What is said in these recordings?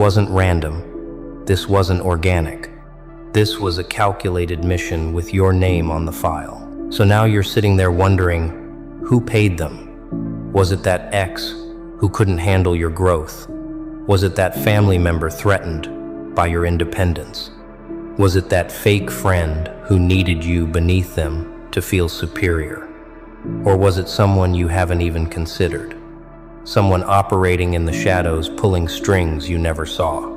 Wasn't random. This wasn't organic. This was a calculated mission with your name on the file. So now you're sitting there wondering, who paid them? Was it that ex who couldn't handle your growth? Was it that family member threatened by your independence? Was it that fake friend who needed you beneath them to feel superior? Or was it someone you haven't even considered? Someone operating in the shadows, pulling strings you never saw?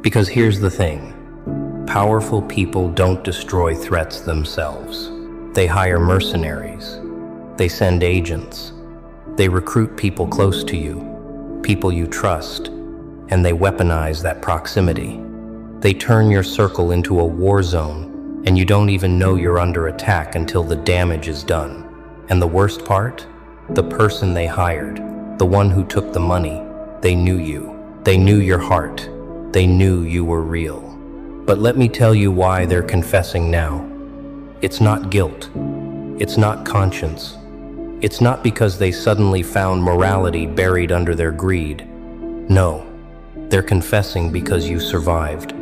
Because here's the thing. Powerful people don't destroy threats themselves. They hire mercenaries. They send agents. They recruit people close to you, people you trust, and they weaponize that proximity. They turn your circle into a war zone, and you don't even know you're under attack until the damage is done. And the worst part? The person they hired, the one who took the money, they knew you. They knew your heart. They knew you were real. But let me tell you why they're confessing now. It's not guilt. It's not conscience. It's not because they suddenly found morality buried under their greed. No, they're confessing because you survived.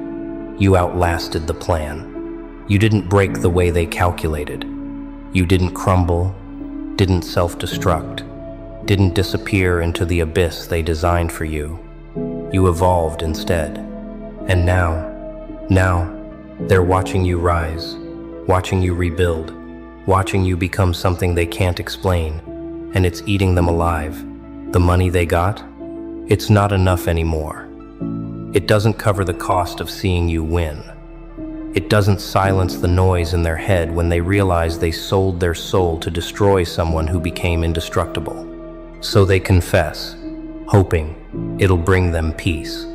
You outlasted the plan. You didn't break the way they calculated. You didn't crumble, didn't self-destruct, didn't disappear into the abyss they designed for you. You evolved instead. And now, they're watching you rise, watching you rebuild, watching you become something they can't explain, and it's eating them alive. The money they got? It's not enough anymore. It doesn't cover the cost of seeing you win. It doesn't silence the noise in their head when they realize they sold their soul to destroy someone who became indestructible. So they confess, hoping it'll bring them peace.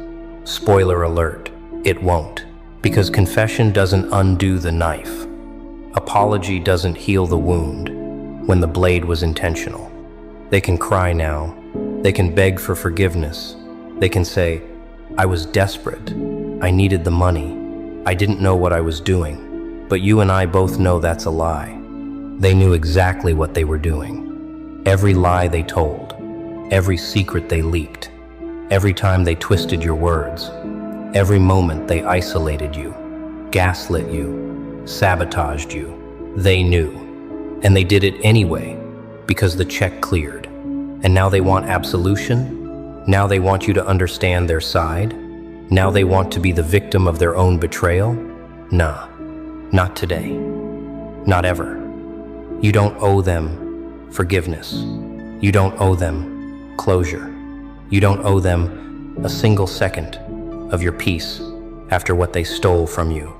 Spoiler alert, it won't. Because confession doesn't undo the knife. Apology doesn't heal the wound when the blade was intentional. They can cry now. They can beg for forgiveness. They can say, I was desperate. I needed the money. I didn't know what I was doing. But you and I both know that's a lie. They knew exactly what they were doing. Every lie they told, every secret they leaked, every time they twisted your words, every moment they isolated you, gaslit you, sabotaged you. They knew. And they did it anyway, because the check cleared. And now they want absolution? Now they want you to understand their side? Now they want to be the victim of their own betrayal? Nah, not today. Not ever. You don't owe them forgiveness. You don't owe them closure. You don't owe them a single second of your peace after what they stole from you.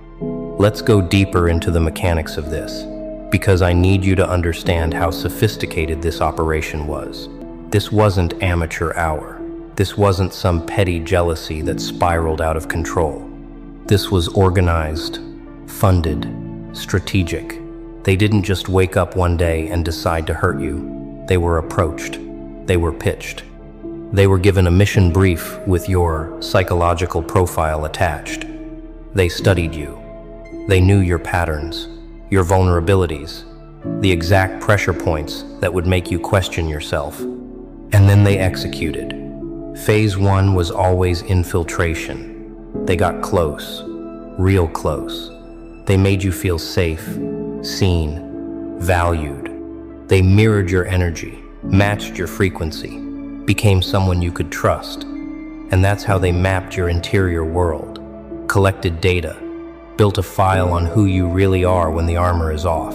Let's go deeper into the mechanics of this, because I need you to understand how sophisticated this operation was. This wasn't amateur hour. This wasn't some petty jealousy that spiraled out of control. This was organized, funded, strategic. They didn't just wake up one day and decide to hurt you. They were approached. They were pitched. They were given a mission brief with your psychological profile attached. They studied you. They knew your patterns, your vulnerabilities, the exact pressure points that would make you question yourself. And then they executed. Phase 1 was always infiltration. They got close, real close. They made you feel safe, seen, valued. They mirrored your energy, matched your frequency, became someone you could trust. And that's how they mapped your interior world, collected data, built a file on who you really are when the armor is off.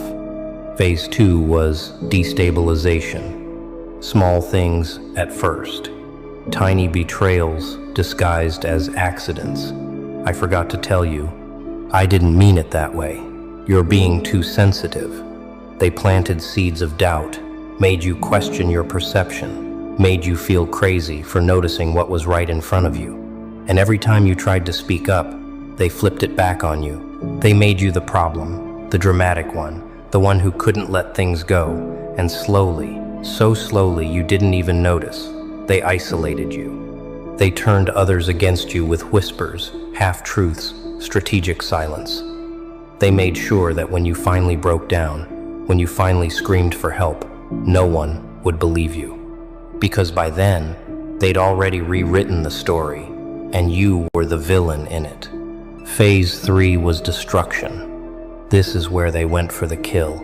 Phase 2 was destabilization. Small things at first. Tiny betrayals disguised as accidents. I forgot to tell you, I didn't mean it that way. You're being too sensitive. They planted seeds of doubt, made you question your perception, made you feel crazy for noticing what was right in front of you. And every time you tried to speak up, they flipped it back on you. They made you the problem, the dramatic one, the one who couldn't let things go. And slowly, so slowly you didn't even notice, they isolated you. They turned others against you with whispers, half-truths, strategic silence. They made sure that when you finally broke down, when you finally screamed for help, no one would believe you. Because by then, they'd already rewritten the story. and you were the villain in it. Phase 3 was destruction. This is where they went for the kill.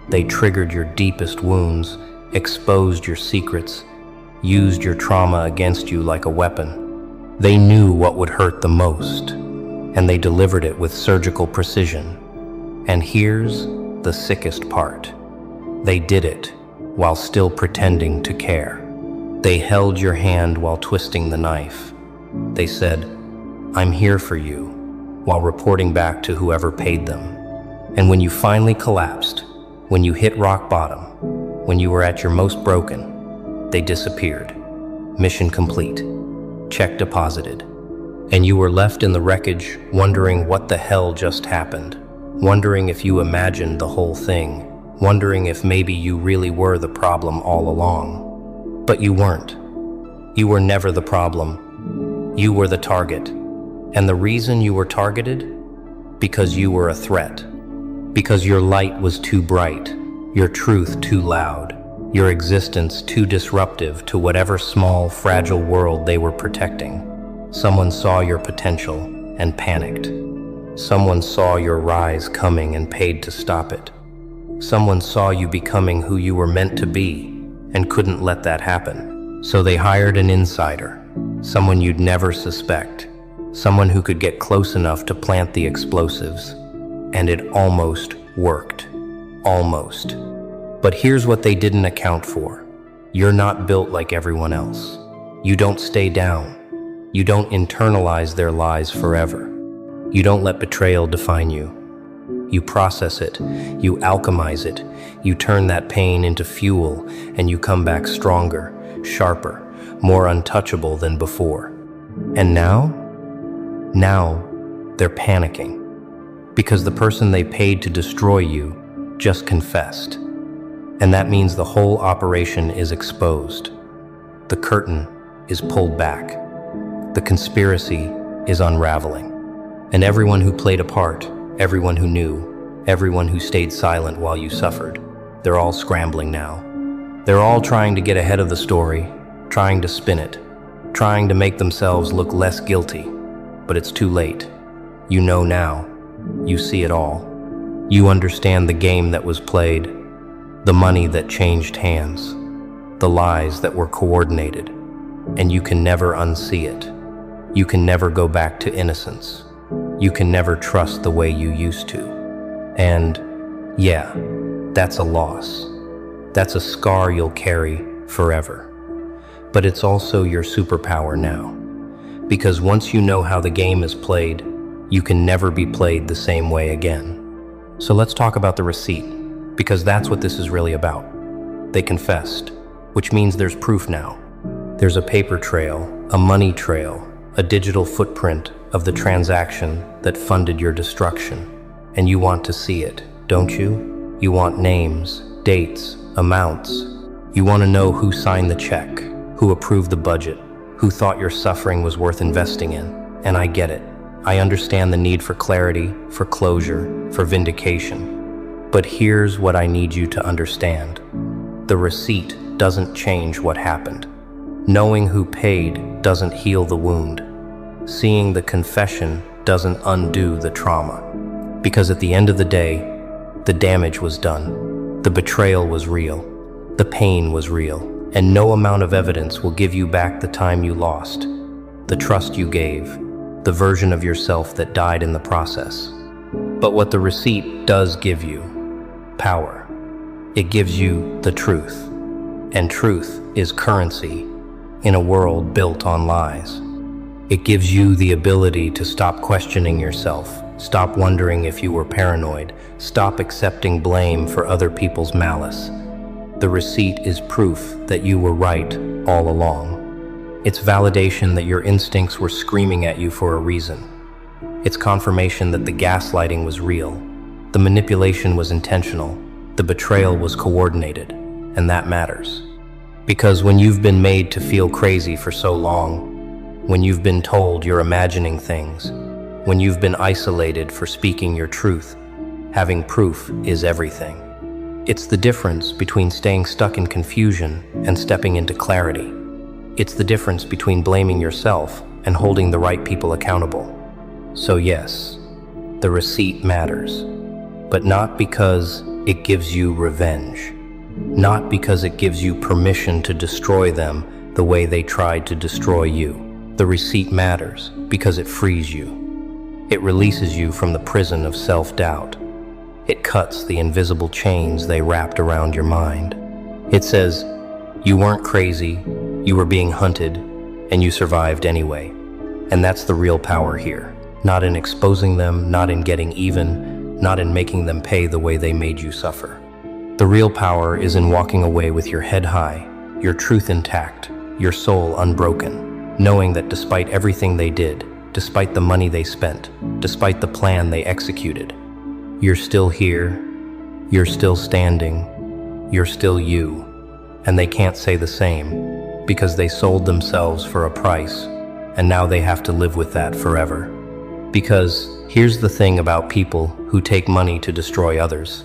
They triggered your deepest wounds, exposed your secrets, used your trauma against you like a weapon. They knew what would hurt the most, and they delivered it with surgical precision. And here's the sickest part. They did it while still pretending to care. They held your hand while twisting the knife. They said, "I'm here for you," while reporting back to whoever paid them. And when you finally collapsed, when you hit rock bottom, when you were at your most broken, they disappeared. Mission complete. Check deposited. And you were left in the wreckage, wondering what the hell just happened, wondering if you imagined the whole thing, wondering if maybe you really were the problem all along. But you weren't. You were never the problem. You were the target. And the reason you were targeted? Because you were a threat. Because your light was too bright, your truth too loud, your existence too disruptive to whatever small, fragile world they were protecting. Someone saw your potential and panicked. Someone saw your rise coming and paid to stop it. Someone saw you becoming who you were meant to be and couldn't let that happen. So they hired an insider, someone you'd never suspect, someone who could get close enough to plant the explosives. And it almost worked. Almost. But here's what they didn't account for. You're not built like everyone else. You don't stay down. You don't internalize their lies forever. You don't let betrayal define you. You process it, you alchemize it, you turn that pain into fuel, and you come back stronger, sharper, more untouchable than before. And now they're panicking. Because the person they paid to destroy you just confessed. And that means the whole operation is exposed. The curtain is pulled back. The conspiracy is unraveling. And everyone who played a part, everyone who knew, everyone who stayed silent while you suffered, they're all scrambling now. They're all trying to get ahead of the story, trying to spin it, trying to make themselves look less guilty. But it's too late. You know now. You see it all. You understand the game that was played, the money that changed hands, the lies that were coordinated, and you can never unsee it. You can never go back to innocence. You can never trust the way you used to. And yeah, that's a loss. That's a scar you'll carry forever. But it's also your superpower now. Because once you know how the game is played, you can never be played the same way again. So let's talk about the receipt, because that's what this is really about. They confessed, which means there's proof now. There's a paper trail, a money trail, a digital footprint of the transaction that funded your destruction. And you want to see it, don't you? You want names, dates, amounts. You want to know who signed the check, who approved the budget, who thought your suffering was worth investing in. And I get it. I understand the need for clarity, for closure, for vindication. But here's what I need you to understand. The receipt doesn't change what happened. Knowing who paid doesn't heal the wound. Seeing the confession doesn't undo the trauma. Because at the end of the day, the damage was done. The betrayal was real. The pain was real. And no amount of evidence will give you back the time you lost, the trust you gave, the version of yourself that died in the process. But what the receipt does give you, power. It gives you the truth. And truth is currency in a world built on lies. It gives you the ability to stop questioning yourself, stop wondering if you were paranoid, stop accepting blame for other people's malice. The receipt is proof that you were right all along. It's validation that your instincts were screaming at you for a reason. It's confirmation that the gaslighting was real, the manipulation was intentional, the betrayal was coordinated, and that matters. Because when you've been made to feel crazy for so long, when you've been told you're imagining things, when you've been isolated for speaking your truth, having proof is everything. It's the difference between staying stuck in confusion and stepping into clarity. It's the difference between blaming yourself and holding the right people accountable. So yes, the receipt matters, but not because it gives you revenge, not because it gives you permission to destroy them the way they tried to destroy you. The receipt matters because it frees you. It releases you from the prison of self-doubt. It cuts the invisible chains they wrapped around your mind. It says, you weren't crazy, you were being hunted, and you survived anyway. And that's the real power here. Not in exposing them, not in getting even, not in making them pay the way they made you suffer. The real power is in walking away with your head high, your truth intact, your soul unbroken, knowing that despite everything they did, despite the money they spent, despite the plan they executed, you're still here, you're still standing, you're still you. And they can't say the same, because they sold themselves for a price, and now they have to live with that forever. Because here's the thing about people who take money to destroy others: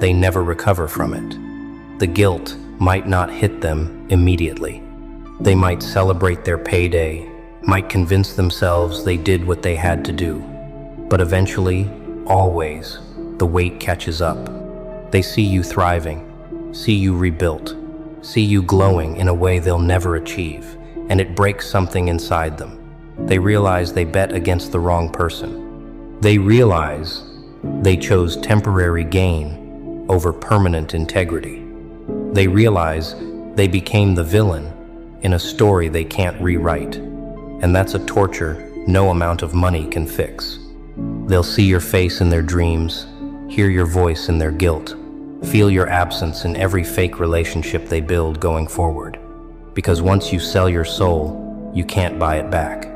they never recover from it. The guilt might not hit them immediately. They might celebrate their payday, might convince themselves they did what they had to do. But eventually, always, the weight catches up. They see you thriving, see you rebuilt, see you glowing in a way they'll never achieve, and it breaks something inside them. They realize they bet against the wrong person. They realize they chose temporary gain over permanent integrity. They realize they became the villain in a story they can't rewrite, and that's a torture no amount of money can fix. They'll see your face in their dreams, hear your voice in their guilt, feel your absence in every fake relationship they build going forward. Because once you sell your soul, you can't buy it back.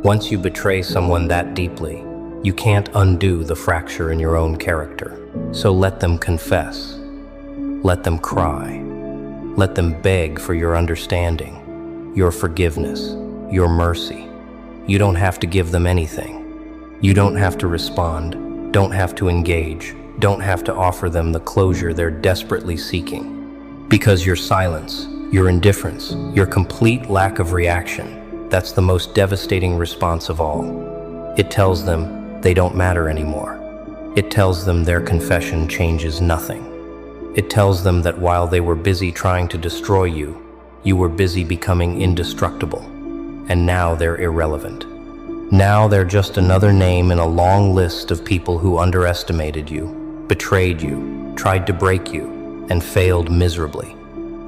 Once you betray someone that deeply, you can't undo the fracture in your own character. So let them confess. Let them cry. Let them beg for your understanding, your forgiveness, your mercy. You don't have to give them anything. You don't have to respond, don't have to engage, don't have to offer them the closure they're desperately seeking. Because your silence, your indifference, your complete lack of reaction, that's the most devastating response of all. It tells them they don't matter anymore. It tells them their confession changes nothing. It tells them that while they were busy trying to destroy you, you were busy becoming indestructible. And now they're irrelevant. Now they're just another name in a long list of people who underestimated you, betrayed you, tried to break you, and failed miserably.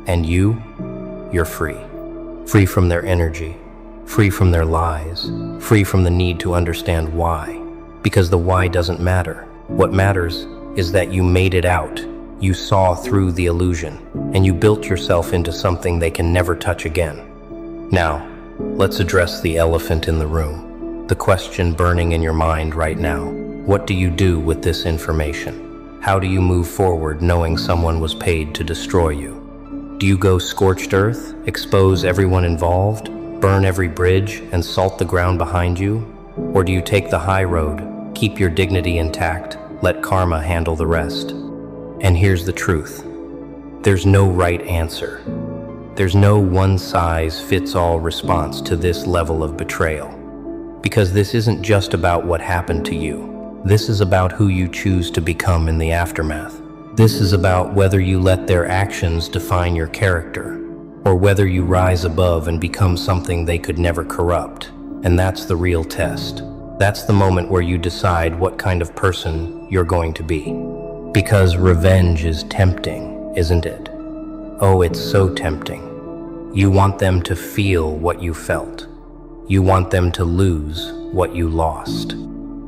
And you're free. Free from their energy, free from their lies, free from the need to understand why. Because the why doesn't matter. What matters is that you made it out. You saw through the illusion, and you built yourself into something they can never touch again. Now, let's address the elephant in the room. The question burning in your mind right now. What do you do with this information? How do you move forward knowing someone was paid to destroy you? Do you go scorched earth, expose everyone involved, burn every bridge, and salt the ground behind you? Or do you take the high road, keep your dignity intact, let karma handle the rest? And here's the truth. There's no right answer. There's no one-size-fits-all response to this level of betrayal. Because this isn't just about what happened to you. This is about who you choose to become in the aftermath. This is about whether you let their actions define your character, or whether you rise above and become something they could never corrupt. And that's the real test. That's the moment where you decide what kind of person you're going to be. Because revenge is tempting, isn't it? Oh, it's so tempting. You want them to feel what you felt. You want them to lose what you lost.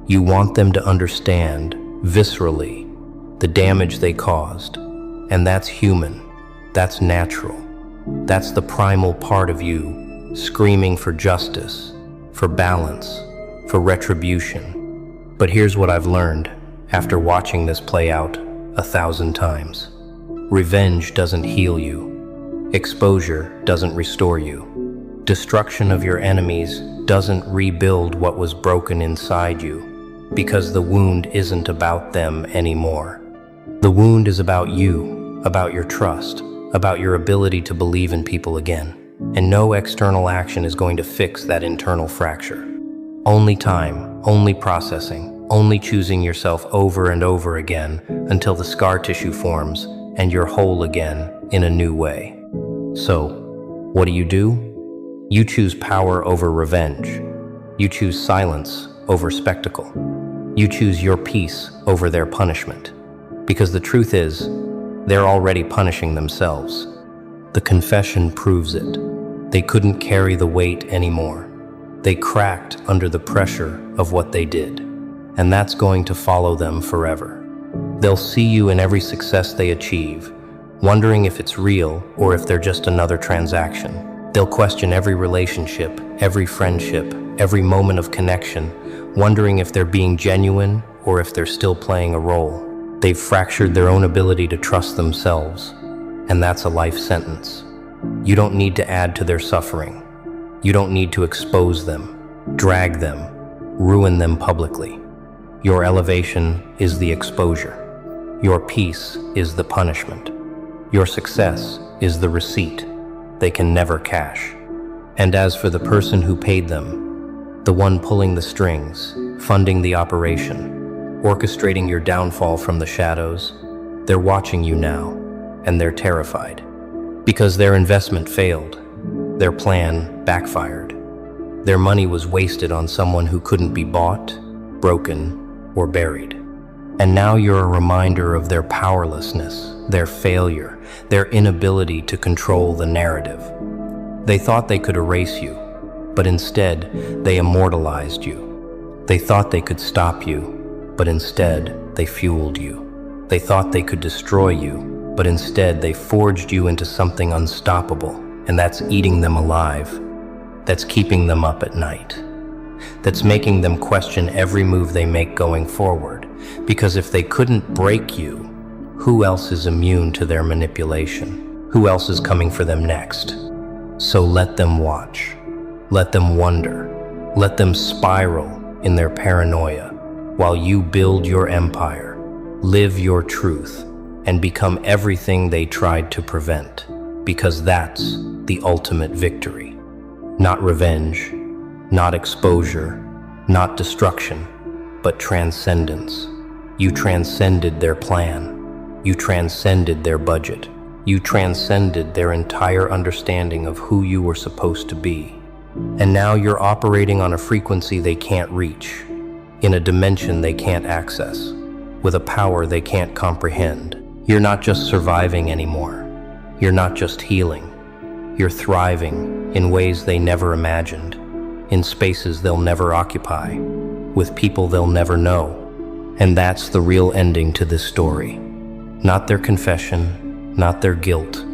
You want them to understand, viscerally, the damage they caused. And that's human. That's natural. That's the primal part of you, screaming for justice, for balance, for retribution. But here's what I've learned after watching this play out 1,000 times. Revenge doesn't heal you. Exposure doesn't restore you. Destruction of your enemies doesn't rebuild what was broken inside you, because the wound isn't about them anymore. The wound is about you, about your trust, about your ability to believe in people again. and no external action is going to fix that internal fracture. Only time, only processing, only choosing yourself over and over again until the scar tissue forms and you're whole again in a new way. So, what do? You choose power over revenge. You choose silence over spectacle. You choose your peace over their punishment. Because the truth is, they're already punishing themselves. The confession proves it. They couldn't carry the weight anymore. They cracked under the pressure of what they did. And that's going to follow them forever. They'll see you in every success they achieve, wondering if it's real or if they're just another transaction. They'll question every relationship, every friendship, every moment of connection, wondering if they're being genuine or if they're still playing a role. They've fractured their own ability to trust themselves, and that's a life sentence. You don't need to add to their suffering. You don't need to expose them, drag them, ruin them publicly. Your elevation is the exposure. Your peace is the punishment. Your success is the receipt they can never cash. And as for the person who paid them, the one pulling the strings, funding the operation, orchestrating your downfall from the shadows, they're watching you now, and they're terrified. Because their investment failed. Their plan backfired. Their money was wasted on someone who couldn't be bought, broken, or buried. And now you're a reminder of their powerlessness, their failure, their inability to control the narrative. They thought they could erase you, but instead they immortalized you. They thought they could stop you, but instead they fueled you. They thought they could destroy you, but instead they forged you into something unstoppable, and that's eating them alive. That's keeping them up at night. That's making them question every move they make going forward. Because if they couldn't break you, who else is immune to their manipulation? Who else is coming for them next? So let them watch. Let them wonder. Let them spiral in their paranoia while you build your empire, live your truth, and become everything they tried to prevent. Because that's the ultimate victory. Not revenge, not exposure, not destruction, but transcendence. You transcended their plan. You transcended their budget. You transcended their entire understanding of who you were supposed to be. And now you're operating on a frequency they can't reach, in a dimension they can't access, with a power they can't comprehend. You're not just surviving anymore. You're not just healing. You're thriving in ways they never imagined, in spaces they'll never occupy, with people they'll never know. And that's the real ending to this story. Not their confession, not their guilt,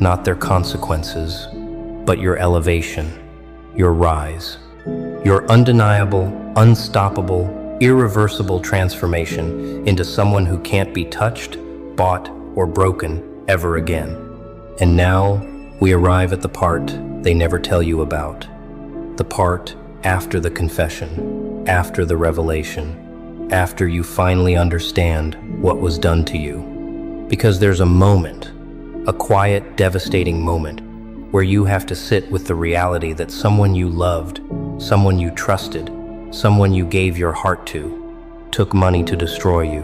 not their consequences, but your elevation, your rise, your undeniable, unstoppable, irreversible transformation into someone who can't be touched, bought, or broken ever again. And now we arrive at the part they never tell you about. The part after the confession, after the revelation, after you finally understand what was done to you. Because there's a moment, a quiet, devastating moment, where you have to sit with the reality that someone you loved, someone you trusted, someone you gave your heart to, took money to destroy you.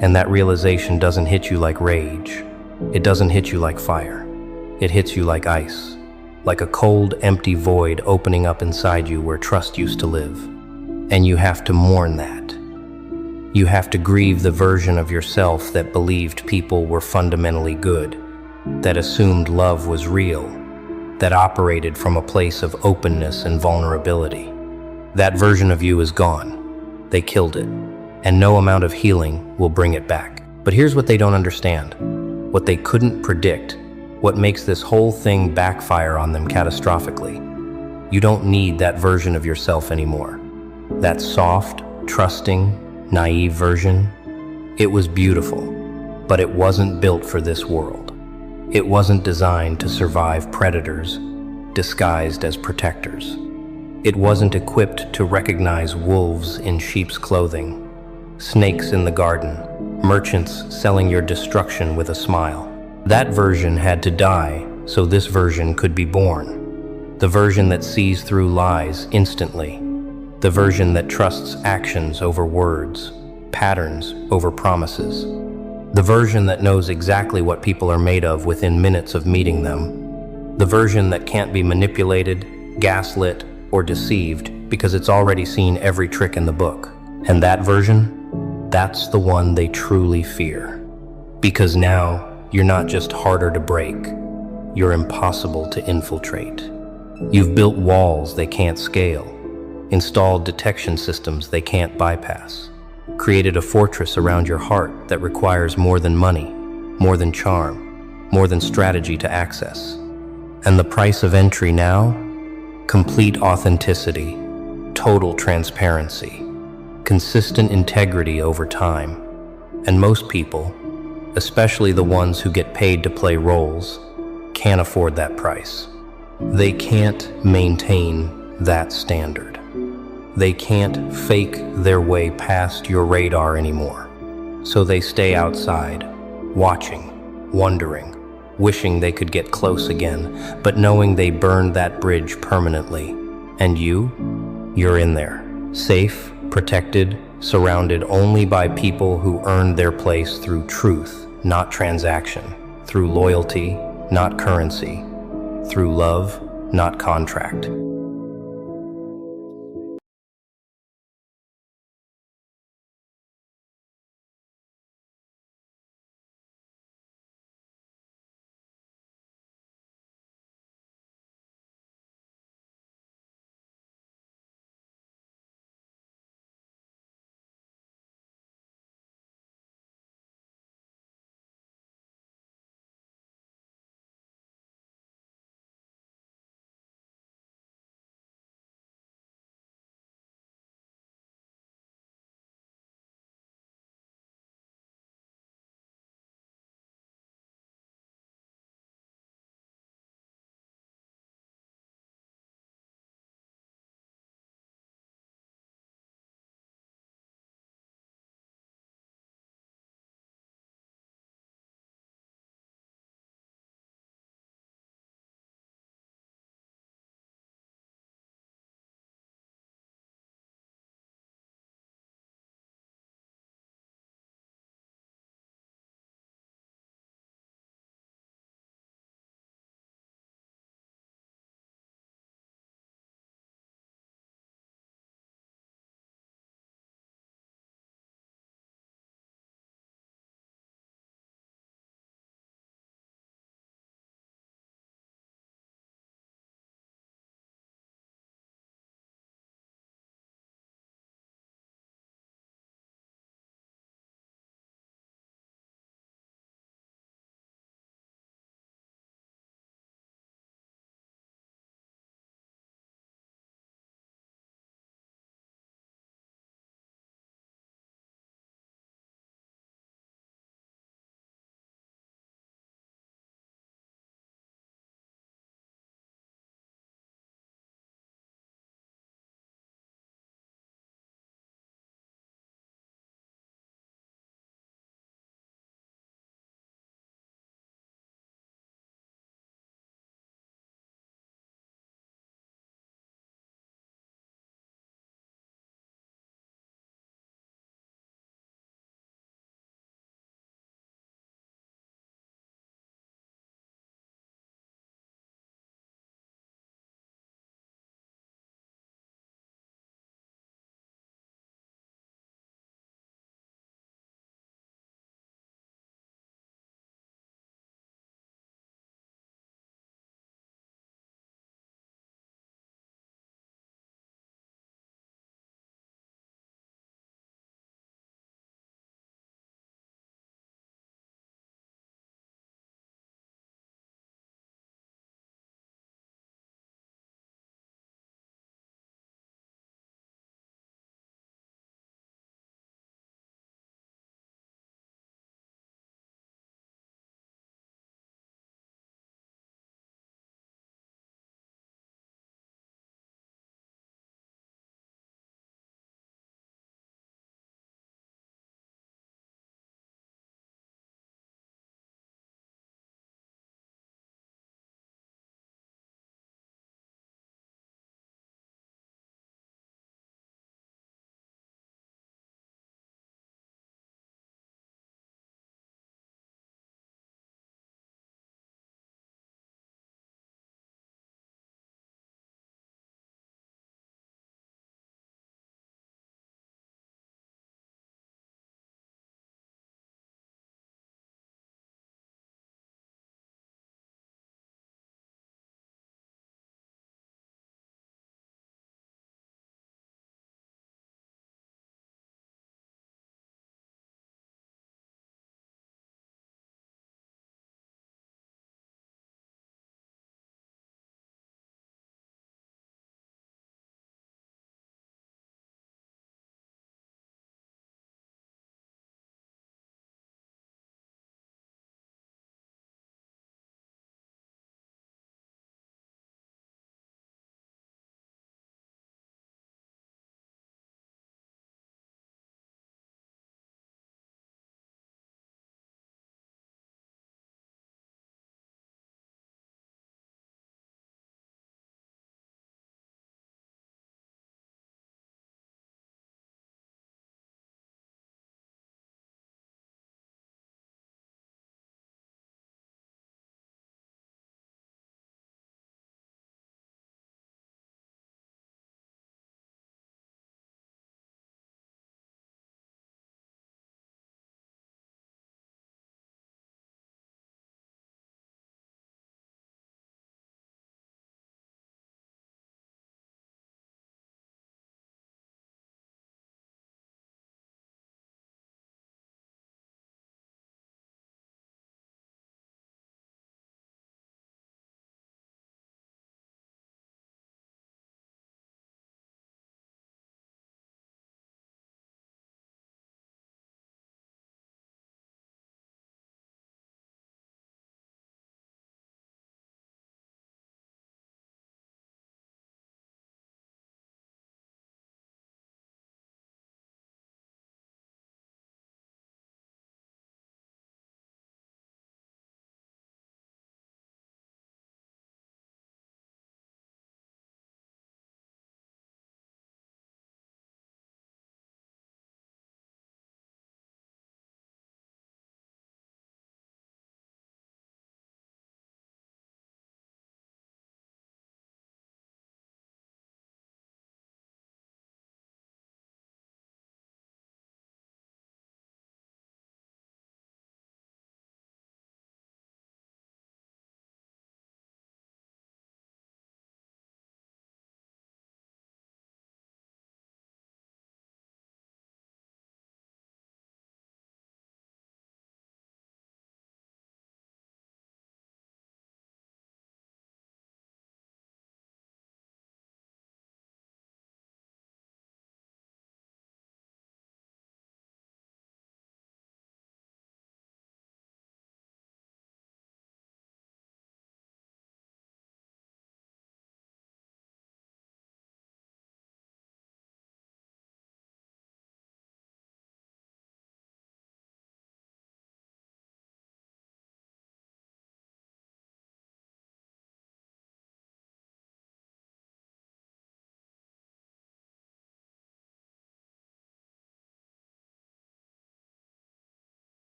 And that realization doesn't hit you like rage. It doesn't hit you like fire. It hits you like ice, like a cold, empty void opening up inside you where trust used to live. And you have to mourn that. You have to grieve the version of yourself that believed people were fundamentally good, that assumed love was real, that operated from a place of openness and vulnerability. That version of you is gone. They killed it, and no amount of healing will bring it back. But here's what they don't understand, what they couldn't predict, what makes this whole thing backfire on them catastrophically. You don't need that version of yourself anymore. That soft, trusting, naive version, it was beautiful, but it wasn't built for this world. It wasn't designed to survive predators, disguised as protectors. It wasn't equipped to recognize wolves in sheep's clothing, snakes in the garden, merchants selling your destruction with a smile. That version had to die so this version could be born. The version that sees through lies instantly. The version that trusts actions over words, patterns over promises. The version that knows exactly what people are made of within minutes of meeting them. The version that can't be manipulated, gaslit, or deceived because it's already seen every trick in the book. And that version? That's the one they truly fear. Because now, you're not just harder to break, you're impossible to infiltrate. You've built walls they can't scale, installed detection systems they can't bypass, created a fortress around your heart that requires more than money, more than charm, more than strategy to access. And the price of entry now? Complete authenticity, total transparency, consistent integrity over time. And most people, especially the ones who get paid to play roles, can't afford that price. They can't maintain that standard. They can't fake their way past your radar anymore. So they stay outside, watching, wondering, wishing they could get close again, but knowing they burned that bridge permanently. And you're in there, safe, protected, surrounded only by people who earned their place through truth, not transaction, through loyalty, not currency, through love, not contract.